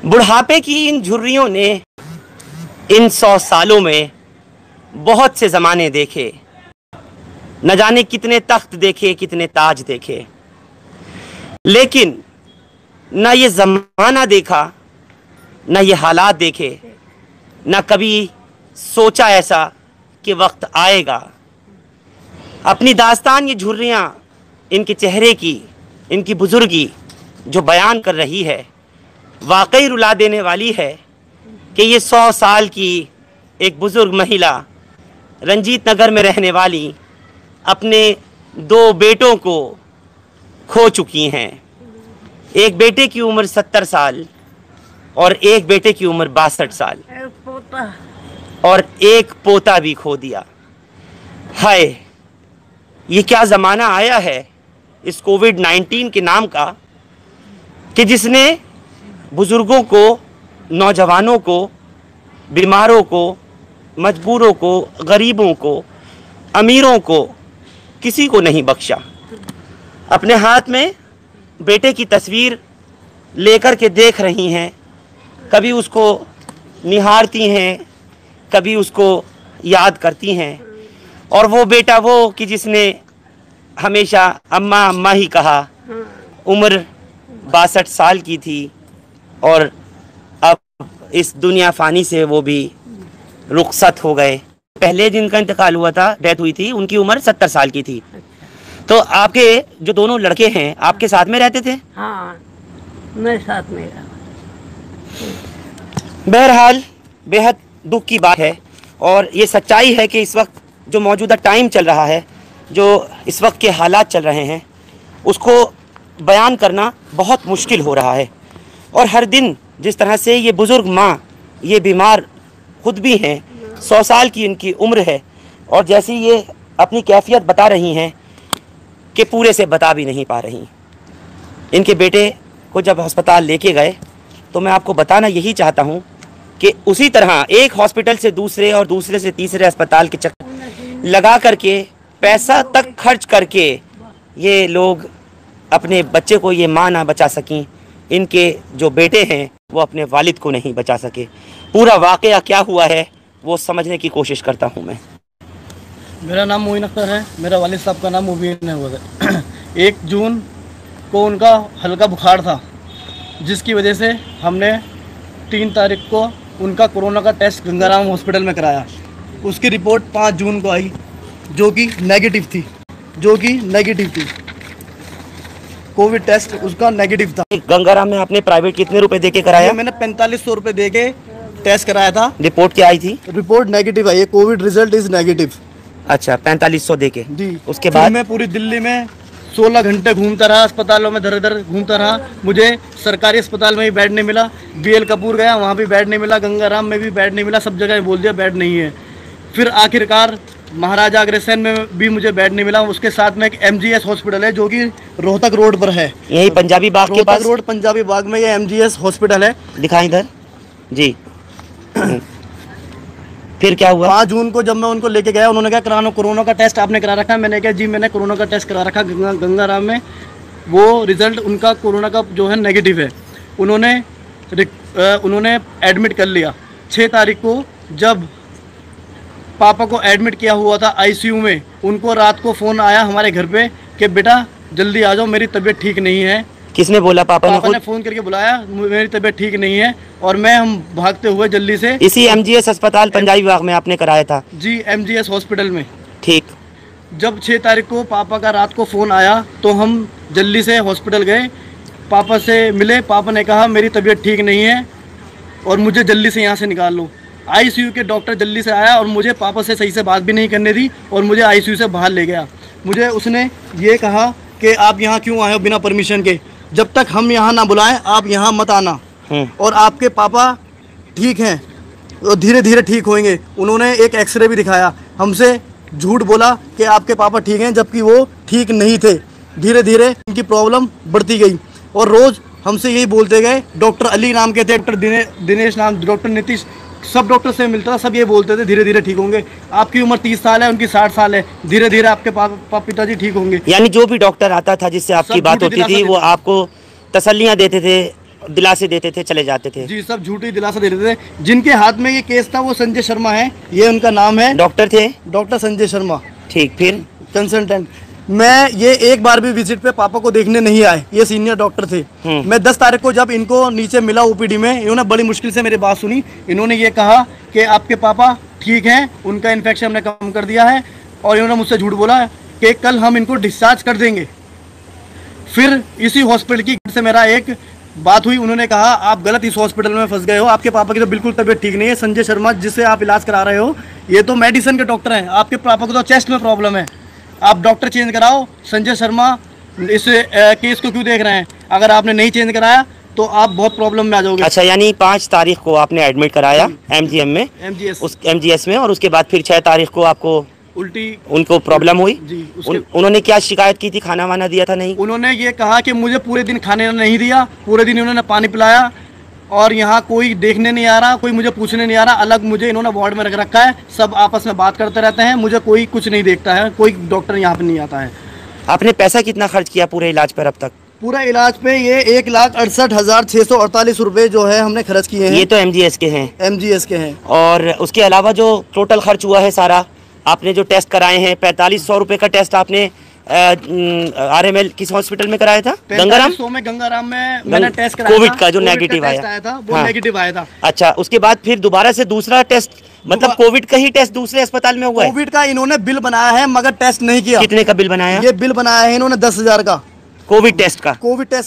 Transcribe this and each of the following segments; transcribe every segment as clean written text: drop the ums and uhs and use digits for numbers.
बुढ़ापे की इन झुर्रियों ने इन 100 सालों में बहुत से ज़माने देखे, न जाने कितने तख्त देखे, कितने ताज देखे, लेकिन न ये ज़माना देखा, न ये हालात देखे, न कभी सोचा ऐसा कि वक्त आएगा। अपनी दास्तान ये झुर्रियाँ इनके चेहरे की, इनकी बुजुर्गी जो बयान कर रही है, वाकई रुला देने वाली है कि ये 100 साल की एक बुज़ुर्ग महिला रंजीत नगर में रहने वाली अपने 2 बेटों को खो चुकी हैं। एक बेटे की उम्र 70 साल और एक बेटे की उम्र 62 साल और एक पोता भी खो दिया। हाय, ये क्या ज़माना आया है इस कोविड-19 के नाम का कि जिसने बुज़ुर्गों को, नौजवानों को, बीमारों को, मजबूरों को, गरीबों को, अमीरों को, किसी को नहीं बख्शा। अपने हाथ में बेटे की तस्वीर लेकर के देख रही हैं, कभी उसको निहारती हैं, कभी उसको याद करती हैं। और वो बेटा वो कि जिसने हमेशा अम्मा अम्मा ही कहा, उम्र 62 साल की थी और अब इस दुनिया फ़ानी से वो भी रुखसत हो गए। पहले जिनका इंतकाल हुआ था, डेथ हुई थी, उनकी उम्र 70 साल की थी। तो आपके जो दोनों लड़के हैं आपके साथ में रहते थे? हाँ, मैं साथ में रहा। बहरहाल बेहद दुख की बात है और ये सच्चाई है कि इस वक्त जो मौजूदा टाइम चल रहा है, जो इस वक्त के हालात चल रहे हैं, उसको बयान करना बहुत मुश्किल हो रहा है। और हर दिन जिस तरह से ये बुज़ुर्ग माँ, ये बीमार खुद भी हैं, 100 साल की इनकी उम्र है, और जैसी ये अपनी कैफियत बता रही हैं कि पूरे से बता भी नहीं पा रही। इनके बेटे को जब अस्पताल लेके गए तो मैं आपको बताना यही चाहता हूँ कि उसी तरह एक हॉस्पिटल से दूसरे और दूसरे से तीसरे अस्पताल के चक्कर लगा करके, पैसा तक खर्च करके ये लोग अपने बच्चे को ये माँ ना बचा सकें। इनके जो बेटे हैं वो अपने वालिद को नहीं बचा सके। पूरा वाक़या क्या हुआ है वो समझने की कोशिश करता हूँ मैं। मेरा नाम मोइन अख्तर है, मेरा वालिद साहब का नाम मुबीन है। 1 जून को उनका हल्का बुखार था, जिसकी वजह से हमने 3 तारीख को उनका कोरोना का टेस्ट गंगाराम हॉस्पिटल में कराया। उसकी रिपोर्ट 5 जून को आई, जो कि नेगेटिव थी। कोविड टेस्ट उसका नेगेटिव था। गंगाराम में आपने प्राइवेट कितने रुपए देके कराया? मैंने 4500 रुपये दे के टेस्ट कराया था। रिपोर्ट क्या आई थी? रिपोर्ट नेगेटिव आई है, कोविड रिजल्ट इज नेगेटिव। अच्छा, 4500 देके जी। उसके बाद मैं पूरी दिल्ली में 16 घंटे घूमता रहा, अस्पतालों में दर दर घूमता रहा। मुझे सरकारी अस्पताल में भी बेड नहीं मिला, BL कपूर गया, वहाँ भी बेड नहीं मिला, गंगाराम में भी बेड नहीं मिला, सब जगह बोल दिया बेड नहीं है। फिर आखिरकार महाराजा अग्रसेन में भी मुझे बेड नहीं मिला। उसके साथ में एक MGS हॉस्पिटल है जो कि रोहतक रोड पर है, यही पंजाबी बाग के पास। रोड पंजाबी बाग में ये MGS हॉस्पिटल है। दिखाएं इधर जी। फिर क्या हुआ? 5 जून को जब मैं उनको लेके गया, उन्होंने कहा कराना, कोरोना का टेस्ट आपने करा रखा है? मैंने कहा जी मैंने कोरोना का टेस्ट करा रखा गंगाराम में। वो रिजल्ट उनका कोरोना का जो है नेगेटिव है। उन्होंने एडमिट कर लिया। 6 तारीख को जब पापा को एडमिट किया हुआ था ICU में, उनको रात को फ़ोन आया हमारे घर पे कि बेटा जल्दी आ जाओ, मेरी तबीयत ठीक नहीं है। किसने बोला? पापा ने फ़ोन करके बुलाया, मेरी तबीयत ठीक नहीं है। और हम भागते हुए जल्दी से इसी MGS अस्पताल पंजाबी बाग में आपने कराया था? जी, MGS हॉस्पिटल में। ठीक। जब 6 तारीख को पापा का रात को फ़ोन आया तो हम जल्दी से हॉस्पिटल गए, पापा से मिले। पापा ने कहा मेरी तबीयत ठीक नहीं है और मुझे जल्दी से यहाँ से निकाल लो। ICU के डॉक्टर जल्दी से आया और मुझे पापा से सही से बात भी नहीं करने दी और मुझे ICU से बाहर ले गया। मुझे उसने ये कहा कि आप यहाँ क्यों आए हो बिना परमिशन के, जब तक हम यहाँ ना बुलाएं आप यहाँ मत आना, और आपके पापा ठीक हैं और धीरे धीरे ठीक होंगे। उन्होंने एक एक्सरे भी दिखाया, हमसे झूठ बोला कि आपके पापा ठीक हैं, जबकि वो ठीक नहीं थे। धीरे धीरे इनकी प्रॉब्लम बढ़ती गई और रोज़ हमसे यही बोलते गए। डॉक्टर अली नाम के थे, डॉक्टर दिनेश नाम, डॉक्टर नीतीश, सब डॉक्टर से मिलता था, सब ये बोलते थे धीरे धीरे ठीक होंगे। आपकी उम्र 30 साल है, उनकी 60 साल है, धीरे धीरे आपके पिताजी ठीक होंगे। यानी जो भी डॉक्टर आता था जिससे आपकी बात होती थी वो आपको तसल्लियाँ देते थे दिलासे देते थे, चले जाते थे। जी, सब झूठी दिलासा दे रहे थे। जिनके हाथ में ये केस था वो संजय शर्मा है, ये उनका नाम है। डॉक्टर थे? डॉक्टर संजय शर्मा। ठीक, फिर? कंसल्टेंट। मैं ये एक बार भी विजिट पे पापा को देखने नहीं आए, ये सीनियर डॉक्टर थे। मैं 10 तारीख को जब इनको नीचे मिला ओपीडी में, इन्होंने बड़ी मुश्किल से मेरी बात सुनी। इन्होंने ये कहा कि आपके पापा ठीक हैं, उनका इन्फेक्शन हमने कम कर दिया है, और इन्होंने मुझसे झूठ बोला कि कल हम इनको डिस्चार्ज कर देंगे। फिर इसी हॉस्पिटल की से मेरा एक बात हुई, उन्होंने कहा आप गलत इस हॉस्पिटल में फंस गए हो, आपके पापा की तो बिल्कुल तबीयत ठीक नहीं है। संजय शर्मा जिससे आप इलाज करा रहे हो ये तो मेडिसिन के डॉक्टर हैं, आपके पापा को तो चेस्ट में प्रॉब्लम है, आप डॉक्टर चेंज कराओ। संजय शर्मा इस केस को क्यों देख रहे हैं? अगर आपने नहीं चेंज कराया तो आप बहुत प्रॉब्लम में आ जाओगे। अच्छा, यानी 5 तारीख को आपने एडमिट कराया एमजीएम में, एमजीएस में, और उसके बाद फिर 6 तारीख को आपको उल्टी उनको प्रॉब्लम हुई जी। उन्होंने क्या शिकायत की थी? खाना वाना दिया था? नहीं, उन्होंने ये कहा कि मुझे पूरे दिन खाने नहीं दिया, पूरे दिन उन्होंने पानी पिलाया, और यहाँ कोई देखने नहीं आ रहा, कोई मुझे पूछने नहीं आ रहा। अलग मुझे इन्होंने वार्ड में रख रखा है, सब आपस में बात करते रहते हैं, मुझे कोई कुछ नहीं देखता है, कोई डॉक्टर यहाँ पे नहीं आता है। आपने पैसा कितना खर्च किया पूरे इलाज पर अब तक? पूरा इलाज पे ये 1,68,648 रुपए जो है हमने खर्च किए हैं। ये तो एमजीएस के हैं? एमजीएस के हैं। और उसके अलावा जो टोटल खर्च हुआ है सारा, आपने जो टेस्ट कराए हैं, 4500 रुपए का टेस्ट आपने RML किस हॉस्पिटल में कराया था? गंगाराम में। गंगाराम में मैंने टेस्ट कराया, कोविड का जो नेगेटिव आया था वो नेगेटिव आया था। अच्छा, उसके बाद फिर दोबारा से दूसरा टेस्ट, मतलब कोविड का ही टेस्ट दूसरे अस्पताल में हुआ है? कोविड का इन्होंने बिल बनाया है मगर टेस्ट नहीं किया। कितने का बिल बनाया? ये बिल बनाया है इन्होंने 10,000 का। कोविड टेस्ट का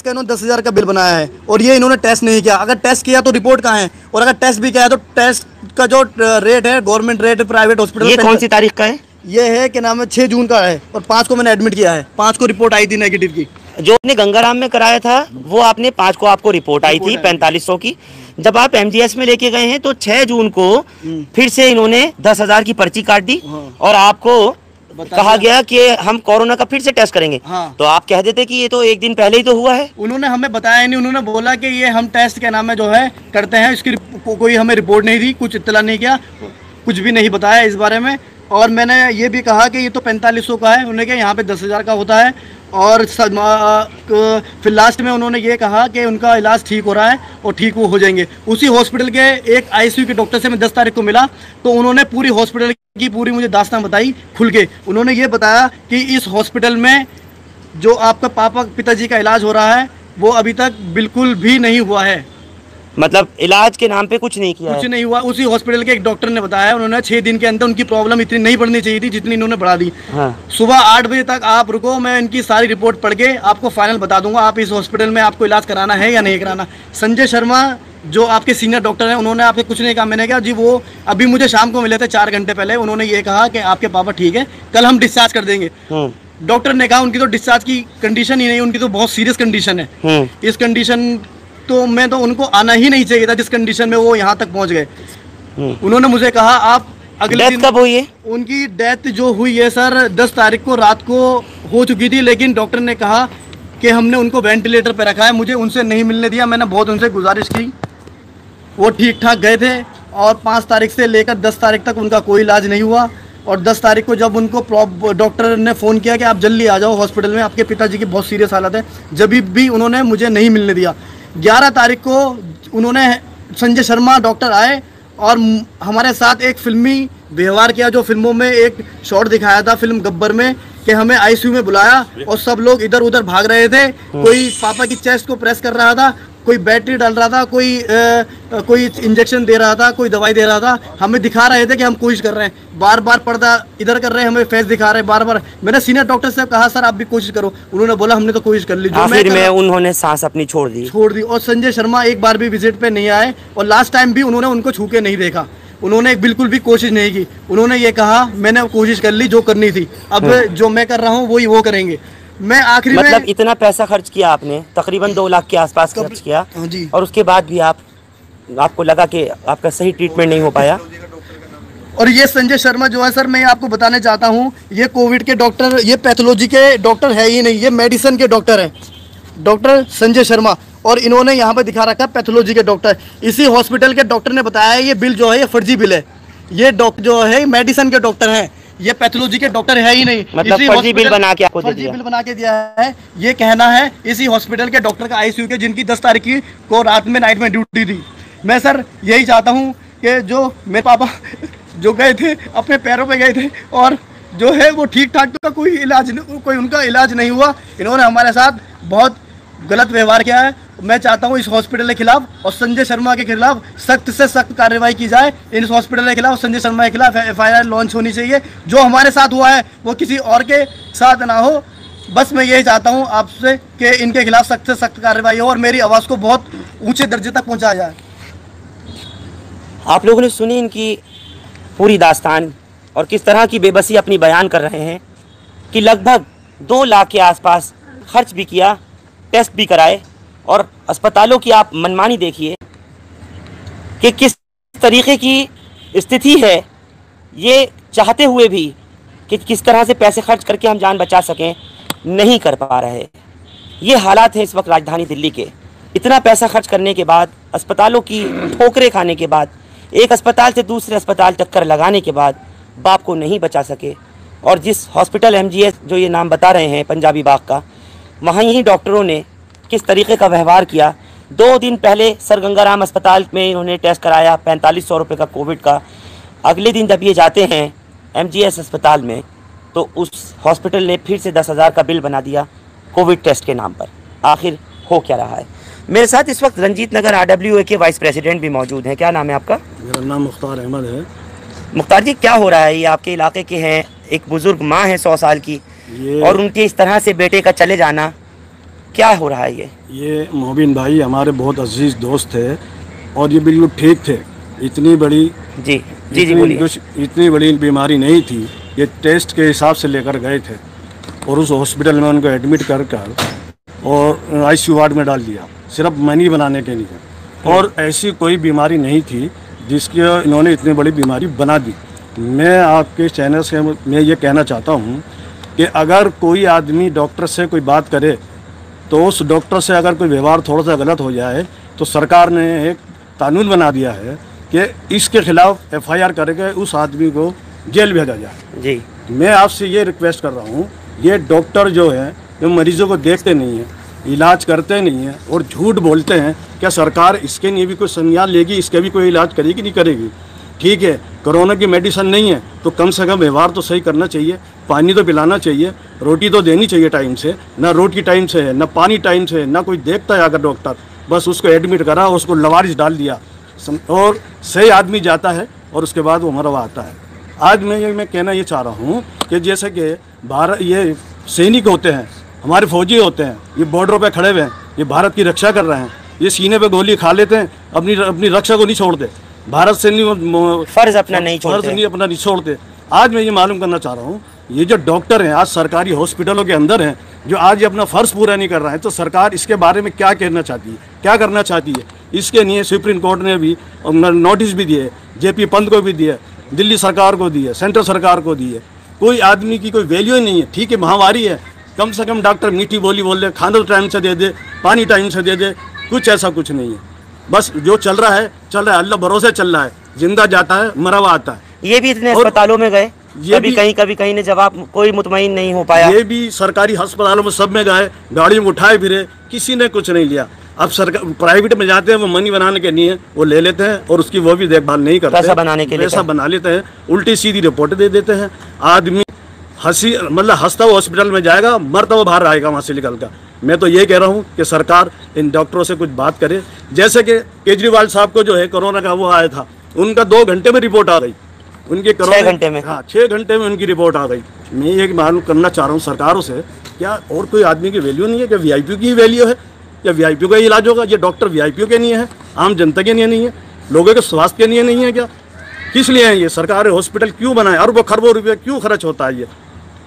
इन्होंने 10,000 का बिल बनाया है, और ये इन्होंने टेस्ट नहीं किया। अगर टेस्ट किया तो रिपोर्ट कहाँ है, और अगर टेस्ट भी किया है तो टेस्ट का जो रेट है गवर्नमेंट रेट, प्राइवेट हॉस्पिटल। ये कौन सी तारीख का है? ये है कि नाम है 6 जून का है, और 5 को मैंने एडमिट किया है। 5 को रिपोर्ट आई थी नेगेटिव की। जो आपने गंगाराम में कराया था वो आपने 5 को आपको रिपोर्ट आई थी 4500 की। जब आप एमजीएस में लेके गए हैं तो 6 जून को फिर से इन्होंने 10,000 की पर्ची काट दी, और आपको कहा गया कि हम कोरोना का फिर से टेस्ट करेंगे। हाँ। तो आप कह देते कि ये तो एक दिन पहले ही तो हुआ है। उन्होंने हमें बताया नहीं, उन्होंने बोला कि ये हम टेस्ट के नाम में जो है करते हैं, इसकी कोई हमें रिपोर्ट नहीं दी, कुछ इत्तला नहीं किया, कुछ भी नहीं बताया इस बारे में। और मैंने ये भी कहा कि ये तो 4500 का है, उन्होंने कहा यहाँ पे 10,000 का होता है। और फिर लास्ट में उन्होंने ये कहा कि उनका इलाज ठीक हो रहा है और ठीक वो हो जाएंगे। उसी हॉस्पिटल के एक आईसीयू के डॉक्टर से मैं 10 तारीख को मिला, तो उन्होंने पूरी हॉस्पिटल की पूरी मुझे दास्तान बताई खुल के। उन्होंने ये बताया कि इस हॉस्पिटल में जो आपका पिताजी का इलाज हो रहा है वो अभी तक बिल्कुल भी नहीं हुआ है। मतलब इलाज के नाम पे कुछ नहीं किया? कुछ नहीं हुआ। उसी हॉस्पिटल के एक डॉक्टर ने बताया, उन्होंने 6 दिन के अंदर उनकी प्रॉब्लम इतनी नहीं बढ़नी चाहिए थी जितनी इन्होंने बढ़ा दी। हाँ। सुबह 8 बजे तक आप रुको, मैं इनकी सारी रिपोर्ट पढ़ के आपको फाइनल बता दूंगा आप इस हॉस्पिटल में आपको इलाज कराना है या नहीं कराना। संजय शर्मा जो आपके सीनियर डॉक्टर हैं उन्होंने आपसे कुछ नहीं कहा। मैंने कहा जी वो अभी मुझे शाम को मिले थे 4 घंटे पहले, उन्होंने ये कहा कि आपके पापा ठीक है, कल हम डिस्चार्ज कर देंगे। डॉक्टर ने कहा उनकी तो डिस्चार्ज की कंडीशन ही नहीं, उनकी तो बहुत सीरियस कंडीशन है। इस कंडीशन तो मैं तो उनको आना ही नहीं चाहिए था जिस कंडीशन में वो यहाँ तक पहुँच गए। उन्होंने मुझे कहा आप अगले दिन। कब हुई है उनकी डेथ? जो हुई है सर 10 तारीख को रात को हो चुकी थी, लेकिन डॉक्टर ने कहा कि हमने उनको वेंटिलेटर पे रखा है, मुझे उनसे नहीं मिलने दिया। मैंने बहुत उनसे गुजारिश की, वो ठीक ठाक गए थे, और 5 तारीख से लेकर 10 तारीख तक उनका कोई इलाज नहीं हुआ। और 10 तारीख को जब उनको डॉक्टर ने फ़ोन किया कि आप जल्दी आ जाओ हॉस्पिटल में, आपके पिताजी की बहुत सीरियस हालत है, जब भी उन्होंने मुझे नहीं मिलने दिया। 11 तारीख को उन्होंने संजय शर्मा डॉक्टर आए और हमारे साथ एक फिल्मी व्यवहार किया, जो फिल्मों में एक शॉट दिखाया था फिल्म गब्बर में, कि हमें आईसीयू में बुलाया और सब लोग इधर उधर भाग रहे थे। कोई पापा की चेस्ट को प्रेस कर रहा था, कोई बैटरी डाल रहा था, कोई इंजेक्शन दे रहा था, कोई दवाई दे रहा था। हमें दिखा रहे थे कि हम कोशिश कर रहे हैं, बार बार पर्दा इधर कर रहे हैं, हमें फेस दिखा रहे हैं बार बार। मैंने सीनियर डॉक्टर से कहा सर आप भी कोशिश करो, उन्होंने बोला हमने तो कोशिश कर ली। आखिर में उन्होंने सांस अपनी छोड़ दी। और संजय शर्मा एक बार भी विजिट पे नहीं आए, और लास्ट टाइम भी उन्होंने उनको छू के नहीं देखा, उन्होंने बिल्कुल भी कोशिश नहीं की। उन्होंने ये कहा मैंने कोशिश कर ली जो करनी थी, अब जो मैं कर रहा हूँ वही वो करेंगे। मैं आखिरी मतलब इतना पैसा खर्च किया आपने, तकरीबन 2 लाख के आसपास खर्च किया जी, और उसके बाद भी आपको लगा कि आपका सही ट्रीटमेंट नहीं हो पाया। और ये संजय शर्मा जो है सर, मैं आपको बताना चाहता हूँ, ये कोविड के डॉक्टर, ये पैथोलॉजी के डॉक्टर है ही नहीं, ये मेडिसिन के डॉक्टर हैं, डॉक्टर संजय शर्मा। और इन्होंने यहाँ पे दिखा रखा पैथोलॉजी के डॉक्टर। इसी हॉस्पिटल के डॉक्टर ने बताया है ये बिल जो है ये फर्जी बिल है, ये डॉक्टर जो है मेडिसिन के डॉक्टर हैं, ये पैथोलॉजी के डॉक्टर है ही नहीं। मतलब फर्जी बिल बना के आपको दे फर्जी दिया। बिल बना के दिया है। ये कहना है इसी हॉस्पिटल के डॉक्टर का आईसीयू के, जिनकी 10 तारीख को रात में नाइट में ड्यूटी थी। मैं सर यही चाहता हूँ कि जो मेरे पापा जो गए थे अपने पैरों पे गए थे और जो है वो ठीक ठाक का कोई उनका इलाज नहीं हुआ। इन्होंने हमारे साथ बहुत गलत व्यवहार किया है। मैं चाहता हूँ इस हॉस्पिटल के खिलाफ और संजय शर्मा के खिलाफ सख्त से सख्त कार्रवाई की जाए। इन हॉस्पिटल के खिलाफ, संजय शर्मा के खिलाफ FIR लॉन्च होनी चाहिए। जो हमारे साथ हुआ है वो किसी और के साथ ना हो। बस मैं यही चाहता हूँ आपसे कि इनके खिलाफ सख्त से सख्त कार्रवाई हो और मेरी आवाज़ को बहुत ऊंचे दर्जे तक पहुँचाया जाए। आप लोगों ने सुनी इनकी पूरी दास्तान और किस तरह की बेबसी अपनी बयान कर रहे हैं कि लगभग 2 लाख के आसपास खर्च भी किया, टेस्ट भी कराए, और अस्पतालों की आप मनमानी देखिए कि किस तरीके की स्थिति है। ये चाहते हुए भी कि किस तरह से पैसे खर्च करके हम जान बचा सकें, नहीं कर पा रहे। ये हालात हैं इस वक्त राजधानी दिल्ली के। इतना पैसा खर्च करने के बाद, अस्पतालों की ठोकरें खाने के बाद, एक अस्पताल से दूसरे अस्पताल टक्कर लगाने के बाद बाप को नहीं बचा सके। और जिस हॉस्पिटल MGS जो ये नाम बता रहे हैं पंजाबी बाग का, वहाँ ही डॉक्टरों ने किस तरीके का व्यवहार किया। 2 दिन पहले सर गंगाराम अस्पताल में इन्होंने टेस्ट कराया 4500 रुपये का कोविड का। अगले दिन जब ये जाते हैं MGS अस्पताल में तो उस हॉस्पिटल ने फिर से 10,000 का बिल बना दिया कोविड टेस्ट के नाम पर। आखिर हो क्या रहा है? मेरे साथ इस वक्त रंजीत नगर RWA के वाइस प्रेसिडेंट भी मौजूद हैं। क्या नाम है आपका? मेरा नाम मुख्तार अहमद है। मुख्तार जी, क्या हो रहा है? ये आपके इलाके के हैं, एक बुजुर्ग माँ है 100 साल की, और उनके इस तरह से बेटे का चले जाना, क्या हो रहा है? ये मोबिन भाई हमारे बहुत अजीज दोस्त थे और ये बिल्कुल ठीक थे। इतनी बड़ी बोलिए। इतनी बड़ी बीमारी नहीं थी। ये टेस्ट के हिसाब से लेकर गए थे और उस हॉस्पिटल में उनको एडमिट कर और ICU वार्ड में डाल दिया, सिर्फ मनी बनाने के लिए। और ऐसी कोई बीमारी नहीं थी जिसकी इन्होंने इतनी बड़ी बीमारी बना दी। मैं आपके चैनल से मैं ये कहना चाहता हूँ कि अगर कोई आदमी डॉक्टर से कोई बात करे तो उस डॉक्टर से अगर कोई व्यवहार थोड़ा सा गलत हो जाए तो सरकार ने एक कानून बना दिया है कि इसके खिलाफ FIR करके उस आदमी को जेल भेजा जाए। जी, मैं आपसे ये रिक्वेस्ट कर रहा हूँ, ये डॉक्टर जो है वो मरीजों को देखते नहीं हैं, इलाज करते नहीं हैं और झूठ बोलते हैं। क्या सरकार इसके लिए भी कोई संज्ञान लेगी? इसके भी कोई इलाज करेगी? नहीं करेगी। ठीक है, कोरोना की मेडिसिन नहीं है तो कम से कम व्यवहार तो सही करना चाहिए, पानी तो पिलाना चाहिए, रोटी तो देनी चाहिए टाइम से। ना रोटी टाइम से है, ना पानी टाइम से है, ना कोई देखता है। अगर डॉक्टर बस उसको एडमिट करा, उसको लवारिश डाल दिया और सही आदमी जाता है और उसके बाद वो मरवा आता है। आज मैं कहना ये चाह रहा हूँ कि जैसे कि भारत, ये सैनिक होते हैं, हमारे फौजी होते हैं, ये बॉर्डरों पे खड़े हुए हैं, ये भारत की रक्षा कर रहे हैं, ये सीने पे गोली खा लेते हैं, अपनी रक्षा को नहीं छोड़ते, भारत से नहीं फर्ज अपना नहीं छोड़ते। आज मैं ये मालूम करना चाह रहा हूँ, ये जो डॉक्टर हैं आज सरकारी हॉस्पिटलों के अंदर हैं, जो आज ये अपना फ़र्ज़ पूरा नहीं कर रहे हैं, तो सरकार इसके बारे में क्या कहना चाहती है, क्या करना चाहती है? इसके लिए सुप्रीम कोर्ट ने भी नोटिस भी दिए, JP पंत को भी दिए, दिल्ली सरकार को दिए, सेंट्रल सरकार को दिए। कोई आदमी की कोई वैल्यू ही नहीं है। ठीक है, महामारी है, कम से कम डॉक्टर मीठी बोली बोल दे, खाना टाइम से दे दे, पानी टाइम से दे दे, कुछ ऐसा कुछ नहीं है। बस जो चल रहा है अल्लाह भरोसे चल रहा है, जिंदा जाता है मरा हुआ आता है। ये भी इतने अस्पतालों में गए, कभी कहीं ने जवाब कोई मुतमईन नहीं हो पाया। ये भी सरकारी अस्पतालों में सब में गए, गाड़ी में उठाए फिरे, किसी ने कुछ नहीं लिया। अब सरकार प्राइवेट में जाते हैं, वो मनी बनाने के लिए वो ले लेते हैं और उसकी वो भी देखभाल नहीं करते, पैसा बनाने के लिए पैसा बना लेते हैं, उल्टी सीधी रिपोर्ट दे देते हैं। आदमी हंसता हुआ हॉस्पिटल में जाएगा, मरता हुआ बाहर आएगा वहाँ से निकल कर। मैं तो ये कह रहा हूँ कि सरकार इन डॉक्टरों से कुछ बात करे। जैसे कि केजरीवाल साहब को जो है कोरोना का वो आया था, उनका 2 घंटे में रिपोर्ट आ गई, उनके 6 घंटे में, हाँ 6 घंटे में उनकी रिपोर्ट आ गई। मैं ये मालूम करना चाह रहा हूँ सरकारों से, क्या और कोई आदमी की वैल्यू नहीं है? क्या VIP की वैल्यू है? या VIP का इलाज होगा? ये डॉक्टर VIP के लिए है, आम जनता के लिए नहीं है, लोगों के स्वास्थ्य के लिए नहीं है? क्या किस लिए है? ये सरकार हॉस्पिटल क्यों बनाए? अरबों खरबों रुपये क्यों खर्च होता है?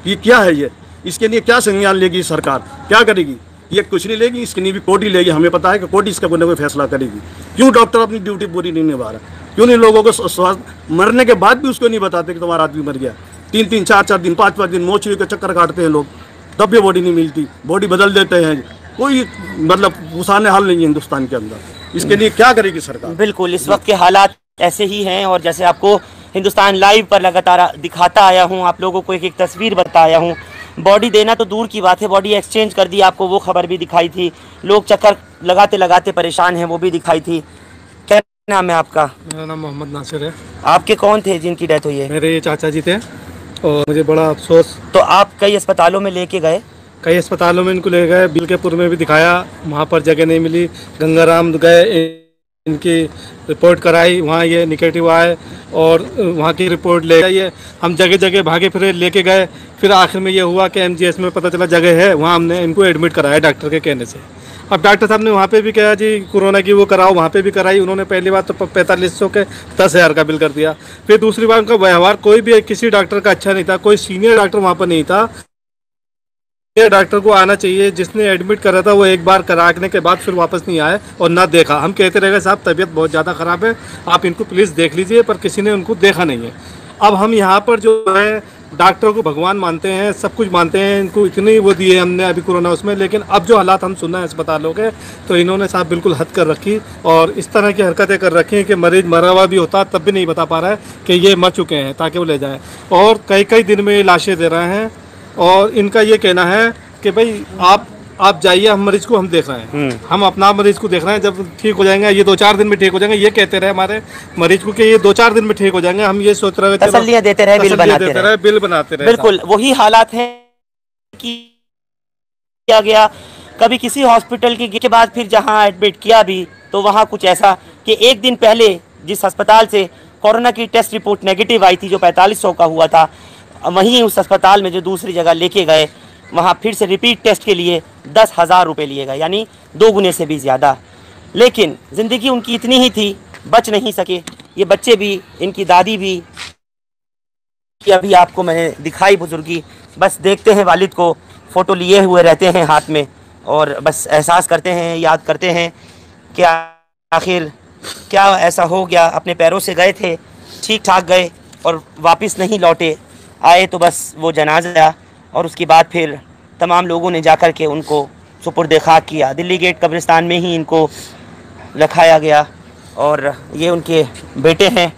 ये क्या है? ये इसके लिए क्या संज्ञान लेगी सरकार? क्या करेगी? ये कुछ नहीं लेगी, इसके लिए भी कोर्ट ही लेगी। हमें पता है कि कोर्ट इसका कोई ना कोई फैसला करेगी। क्यों डॉक्टर अपनी ड्यूटी पूरी नहीं निभा रहा? क्यों नहीं लोगों को स्वास्थ्य मरने के बाद भी उसको नहीं बताते कि तुम्हारा आदमी मर गया? 3-3, 4-4 दिन, 5-5 दिन मोचरी के चक्कर काटते हैं लोग, तब भी बॉडी नहीं मिलती, बॉडी बदल देते हैं। कोई मतलब उसाने हाल नहीं है हिंदुस्तान के अंदर। इसके लिए क्या करेगी सरकार? बिल्कुल, इस वक्त के हालात ऐसे ही हैं और जैसे आपको हिंदुस्तान लाइव पर लगातार दिखाता आया हूँ, आप लोगों को एक एक तस्वीर बताया हूँ। बॉडी देना तो दूर की बात है, बॉडी एक्सचेंज कर दी, आपको वो खबर भी दिखाई थी। लोग चक्कर लगाते लगाते परेशान हैं, वो भी दिखाई थी। क्या नाम है आपका? मेरा नाम मोहम्मद नासिर है। आपके कौन थे जिनकी डेथ हुई है? मेरे चाचा जी थे और मुझे बड़ा अफसोस। तो आप कई अस्पतालों में लेके गए? कई अस्पतालों में इनको ले गए, बिलकेपुर में भी दिखाया, वहाँ पर जगह नहीं मिली। गंगाराम गए, इनकी रिपोर्ट कराई, वहाँ ये निगेटिव आए और वहाँ की रिपोर्ट ले गए। हम जगह जगह भागे फिरे लेके गए, फिर आखिर में ये हुआ कि एमजीएस में पता चला जगह है, वहाँ हमने इनको एडमिट कराया डॉक्टर के कहने से। अब डॉक्टर साहब ने वहाँ पे भी कहा जी कोरोना की वो कराओ, वहाँ पे भी कराई। उन्होंने पहली बार तो 4500 के 10,000 का बिल कर दिया। फिर दूसरी बार उनका व्यवहार कोई भी किसी डॉक्टर का अच्छा नहीं था, कोई सीनियर डॉक्टर वहाँ पर नहीं था। ये डॉक्टर को आना चाहिए, जिसने एडमिट करा था वो एक बार कराने के बाद फिर वापस नहीं आए और ना देखा। हम कहते रह गए साहब तबीयत बहुत ज़्यादा ख़राब है, आप इनको प्लीज़ देख लीजिए, पर किसी ने उनको देखा नहीं है। अब हम यहाँ पर जो है डॉक्टरों को भगवान मानते हैं, सब कुछ मानते हैं, इनको इतनी वो दिए हमने अभी कोरोना उसमें, लेकिन अब जो हालात हम सुन रहे हैं अस्पतालों के, तो इन्होंने साहब बिल्कुल हद कर रखी और इस तरह की हरकतें कर रखी हैं कि मरीज मरा हुआ भी होता तब भी नहीं बता पा रहा है कि ये मर चुके हैं ताकि वो ले जाए। और कई कई दिन में ये लाशें दे रहे हैं और इनका ये कहना है कि भाई आप जाइए, हम मरीज को हम देख रहे हैं, हम अपना मरीज को देख रहे हैं, जब ठीक हो जाएंगे ये 2-4 दिन में ठीक हो जाएंगे, ये कहते रहे हमारे मरीज को कि ये 2-4 दिन में ठीक हो जाएंगे। हम ये सोच रहे हैं तसल्लियां देते रहे, बिल बनाते रहे। बिल्कुल वही हालात है कि किया गया। कभी किसी हॉस्पिटल के बाद फिर जहां एडमिट किया भी तो वहां कुछ ऐसा कि एक दिन पहले जिस अस्पताल से कोरोना की टेस्ट रिपोर्ट नेगेटिव आई थी, जो 4500 का हुआ था, वहीं उस अस्पताल में जो दूसरी जगह लेके गए, वहाँ फिर से रिपीट टेस्ट के लिए 10,000 रुपये लिए गए, यानी 2 गुने से भी ज़्यादा। लेकिन ज़िंदगी उनकी इतनी ही थी, बच नहीं सके। ये बच्चे भी, इनकी दादी भी, कि अभी आपको मैंने दिखाई बुजुर्गी, बस देखते हैं वालिद को, फ़ोटो लिए हुए रहते हैं हाथ में और बस एहसास करते हैं, याद करते हैं कि आखिर क्या ऐसा हो गया। अपने पैरों से गए थे, ठीक ठाक गए और वापस नहीं लौटे, आए तो बस वो जनाजा और उसके बाद फिर तमाम लोगों ने जाकर के उनको सुपुर्द खाक किया। दिल्ली गेट कब्रिस्तान में ही इनको रखाया गया और ये उनके बेटे हैं।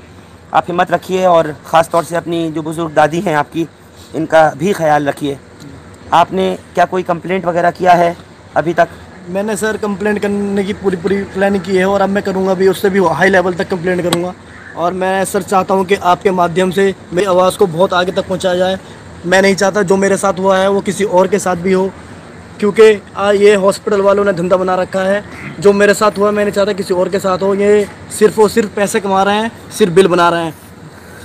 आप हिम्मत रखिए और ख़ास तौर से अपनी जो बुज़ुर्ग दादी हैं आपकी, इनका भी ख्याल रखिए। आपने क्या कोई कंप्लेंट वगैरह किया है अभी तक? मैंने सर कंप्लेंट करने की पूरी प्लानिंग की है और अब मैं करूँगा भी, उससे भी हाई लेवल तक कंप्लेंट करूँगा। और मैं सर चाहता हूँ कि आपके माध्यम से मेरी आवाज़ को बहुत आगे तक पहुँचाया जाए। मैं नहीं चाहता जो मेरे साथ हुआ है वो किसी और के साथ भी हो, क्योंकि ये हॉस्पिटल वालों ने धंधा बना रखा है। जो मेरे साथ हुआ मैं नहीं चाहता किसी और के साथ हो। ये सिर्फ़ और सिर्फ पैसे कमा रहे हैं, सिर्फ बिल बना रहे हैं।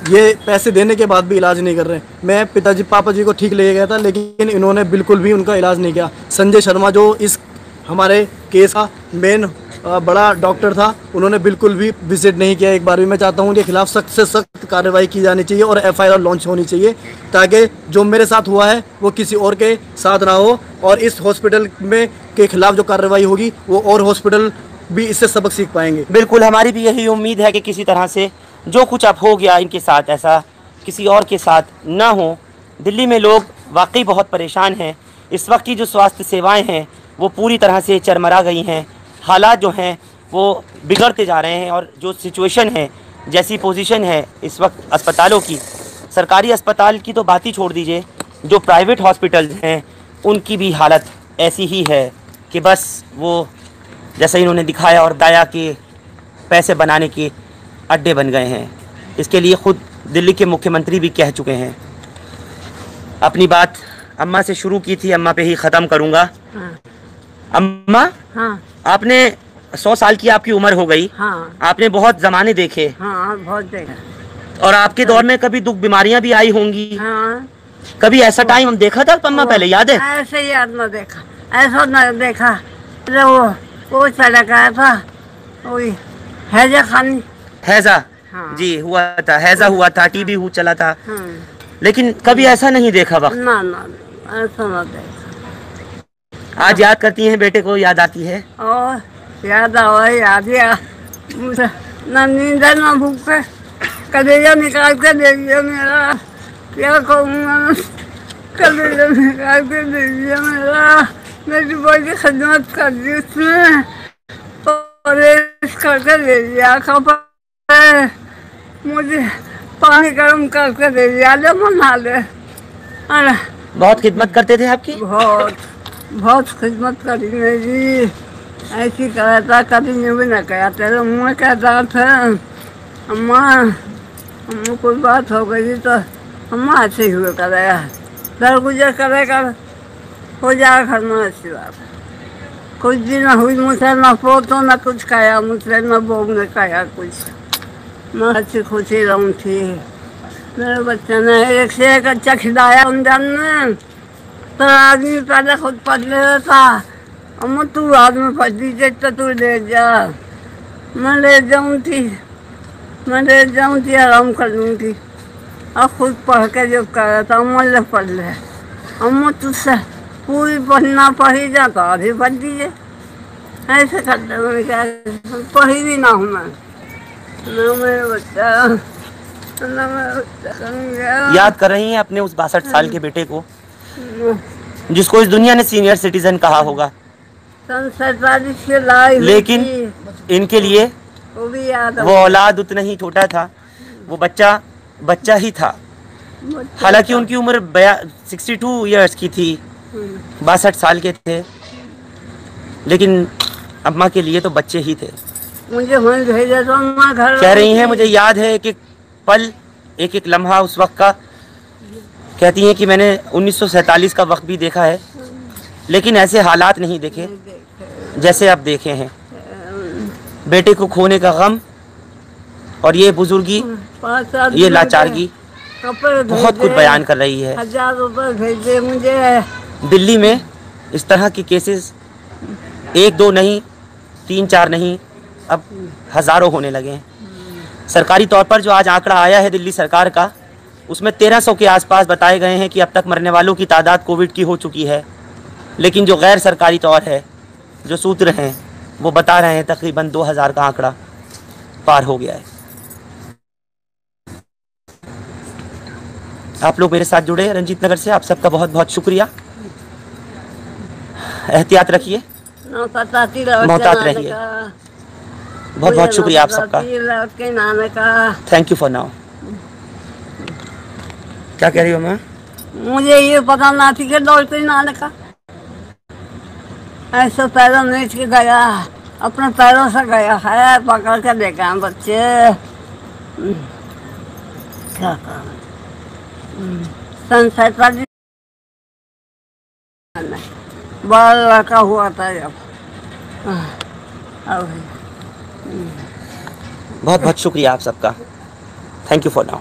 ये पैसे देने के बाद भी इलाज नहीं कर रहे। मैं पापा जी को ठीक ले गया था, लेकिन इन्होंने बिल्कुल भी उनका इलाज नहीं किया। संजय शर्मा जो इस हमारे केस का मेन बड़ा डॉक्टर था, उन्होंने बिल्कुल भी विजिट नहीं किया एक बार भी। मैं चाहता हूँ उनके खिलाफ सख्त से सख्त कार्रवाई की जानी चाहिए और FIR लॉन्च होनी चाहिए, ताकि जो मेरे साथ हुआ है वो किसी और के साथ ना हो और इस हॉस्पिटल में के खिलाफ जो कार्रवाई होगी वो और हॉस्पिटल भी इससे सबक सीख पाएंगे। बिल्कुल, हमारी भी यही उम्मीद है कि किसी तरह से जो कुछ अब हो गया इनके साथ, ऐसा किसी और के साथ ना हो। दिल्ली में लोग वाकई बहुत परेशान हैं। इस वक्त की जो स्वास्थ्य सेवाएं हैं वो पूरी तरह से चरमरा गई हैं। हालात जो हैं वो बिगड़ते जा रहे हैं और जो सिचुएशन है, जैसी पोजीशन है इस वक्त अस्पतालों की, सरकारी अस्पताल की तो बात ही छोड़ दीजिए, जो प्राइवेट हॉस्पिटल हैं उनकी भी हालत ऐसी ही है कि बस वो जैसा इन्होंने दिखाया और बताया कि पैसे बनाने के अड्डे बन गए हैं। इसके लिए ख़ुद दिल्ली के मुख्यमंत्री भी कह चुके हैं। अपनी बात अम्मा से शुरू की थी, अम्मा पे ही ख़त्म करूँगा। हाँ। अम्मा, हाँ। आपने 100 साल की आपकी उम्र हो गई। हाँ। आपने बहुत ज़माने देखे। हाँ, बहुत देखा। और आपके दौर में कभी दुख बीमारियां भी आई होंगी। हाँ। कभी ऐसा टाइम हम देखा था अम्मा पहले, याद है? ऐसे याद न देखा, ऐसा न देखा। वो चला गया था, वही हैजा खानी। हैजा? हाँ। जी हुआ था, हैजा हुआ था, टीबी हुआ चला था। हाँ। लेकिन कभी ऐसा नहीं देखा वक्त। ना ना, ऐसा न देखा। आज याद करती हैं बेटे को, याद आती है? और याद आवा, याद या ना नींद ना भूख, कलेजा निकाल के दे दिया मेरा। क्या कहूँ, कलेजा निकाल के दे दिया मेरा। मेरी बड़ी खिदमत कर दी उसने और करके दे दिया। मुझे पानी गर्म करके दे दिया, ले मना ले। अरे बहुत खिदमत करते थे आपकी? बहुत बहुत खिदमत करी मेरी, ऐसी कहता कभी नहीं भी न कहा। तेरे मुँह में कहता था अम्मा, अम्मा कोई बात हो गई तो अम्मा ऐसे ही हुए करेगा, दर गुजर करेगा, हो जाएगा घर में ऐसी बात। कुछ भी ना हुई मुझसे, न पोतो न कुछ खाया मुझसे, न बहू ने खाया कुछ। मैं अच्छी खुशी रहूँ थी। मेरे बच्चे ने एक से एक अच्छा खिलाया रमजान में। तो आदमी पहले खुद पढ़ लेता था, अम्मा तू आदमी पढ़ दीजिए तो तू ले जा। मैं ले जाऊँ थी, मैं ले जाऊँ थी, आराम कर लूँ थी। और खुद पढ़ के जो कर रहा था, अम्मा ले पढ़ ले, अम्मा तुझसे पूरी पढ़ना पढ़ी जाता अभी पढ़ दीजिए। ऐसे करते मैंने क्या, पढ़ी भी ना हूँ मैं, ना मेरे बच्चा, ना मेरा बच्चा। याद कर रही हैं अपने उस 62 साल के बेटे को जिसको इस दुनिया ने सीनियर सिटीजन कहा होगा, सन 47 के लाई हुई लेकिन थी, इनके लिए वो भी याद वो औलाद उतना ही छोटा था, वो बच्चा ही था। हालांकि उनकी उम्र 62 इयर्स की थी, 62 साल के थे, लेकिन अम्मा के लिए तो बच्चे ही थे। मुझे वहीं भेजा तो अम्मा घर कह रही हैं मुझे याद है एक एक पल, एक एक लम्हा उस वक्त का। कहती हैं कि मैंने 1947 का वक्त भी देखा है, लेकिन ऐसे हालात नहीं देखे जैसे अब देखे हैं। बेटे को खोने का गम और ये बुजुर्गी, 5 साल ये लाचारगी कपड़े बहुत कुछ बयान कर रही है। 1000 रुपये भेजे मुझे। दिल्ली में इस तरह के केसेस 1-2 नहीं, 3-4 नहीं, अब हज़ारों होने लगे हैं। सरकारी तौर पर जो आज आंकड़ा आया है दिल्ली सरकार का, उसमें 1300 के आसपास बताए गए हैं कि अब तक मरने वालों की तादाद कोविड की हो चुकी है। लेकिन जो गैर सरकारी तौर है, जो सूत्र हैं, वो बता रहे हैं तकरीबन 2000 का आंकड़ा पार हो गया है। आप लोग मेरे साथ जुड़े हैं रंजीत नगर से, आप सबका बहुत बहुत शुक्रिया। एहतियात रखिए, मोहतात रहिए। बहुत बहुत शुक्रिया आप सबका। Thank you for now. क्या कह रही हो मैं? मुझे ये पता ना थी कि दौड़ते नाने का ऐसा पैरों नीच के गया, अपने पैरों से गया है, पकड़ के देखा है बच्चे। क्या सन 47 बड़ा लड़का हुआ था जब। बहुत बहुत शुक्रिया आप सबका। Thank you for now.